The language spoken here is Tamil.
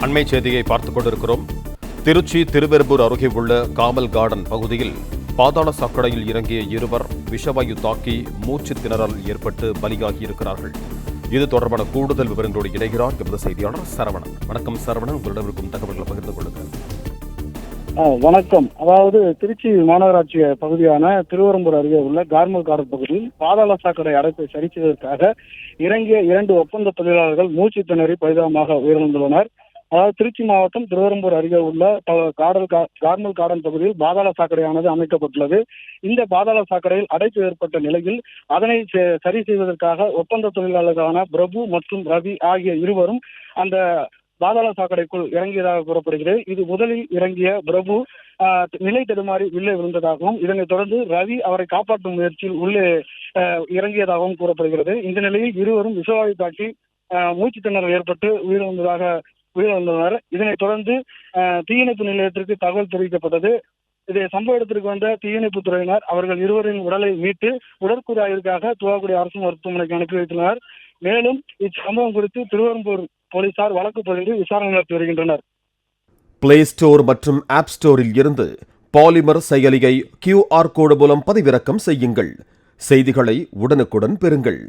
அண்மை செய்தியை பார்த்துக் கொண்டிருக்கிறோம். திருச்சி திருவெரும்பூர் அருகே உள்ள காமல் கார்டன் பகுதியில் பாதாள சாக்கடையில் இறங்கிய இருவர் விஷவாயு தாக்கி மூச்சு திணறல் ஏற்பட்டு பலியாகியிருக்கிறார்கள். இது தொடர்பான கூடுதல் விவரங்களோடு இணைகிறார் எமது செய்தியாளர் சரவணன். வணக்கம் சரவணன், உங்களிடம் இருக்கும் தகவல்களை பகிர்ந்து கொள்ளுங்கள். வணக்கம். அதாவது திருச்சி மாநகராட்சி பகுதியான திருவெரும்பூர் அருகே உள்ள கார்மல் கார்டன் பகுதியில் பாதாள சாக்கடை அடைப்பை சரி செய்வதற்காக இறங்கிய 2 ஒப்பந்த தொழிலாளர்கள் மூச்சு திணறி பரிதாபமாக உயிரிழந்துள்ளனர். அதாவது திருச்சி மாவட்டம் திருவெரும்பூர் அருகே உள்ள கார்மல் கார்டன் பகுதியில் பாதாள சாக்கடையானது அமைக்கப்பட்டுள்ளது. இந்த பாதாள சாக்கடையில் அடைப்பு ஏற்பட்ட நிலையில் அதனை சரி செய்வதற்காக ஒப்பந்த தொழிலாளர்களான பிரபு மற்றும் ரவி ஆகிய இருவரும் அந்த பாதாள சாக்கடைக்குள் இறங்கியதாக கூறப்படுகிறது. இது முதலில் இறங்கிய பிரபு நிலை தடுமாறி உள்ளே விழுந்ததாகவும், இதனைத் தொடர்ந்து ரவி அவரை காப்பாற்றும் முயற்சியில் உள்ளே இறங்கியதாகவும் கூறப்படுகிறது. இந்த நிலையில் இருவரும் விஷவாயு தாக்கி மூச்சு திணறல் ஏற்பட்டு உயிரிழந்தனர். இதனைத் தொடர்ந்து தீயணைப்பு நிலையத்திற்கு தகவல் தெரிவிக்கப்பட்டது. இதை சம்பவ இடத்திற்கு வந்த தீயணைப்பு துறையினர் அவர்கள் இருவரின் உடலை மீட்டு உடற்கூறு ஆய்விற்காக துவாக்குடி அரசு மருத்துவமனைக்கு அனுப்பி வைத்துள்ளனர். மேலும் இச்சம்பவம் குறித்து திருவெரும்பூர் போலீசார் வழக்கு பதிந்து விசாரணை நடத்தி வருகின்றனர். பிளே ஸ்டோர் மற்றும் ஆப் ஸ்டோரில் இருந்து பாலிமர் செயலியை QR கோடு மூலம் பதிவிறக்கம் செய்யுங்கள். செய்திகளை உடனுக்குடன் பெறுங்கள்.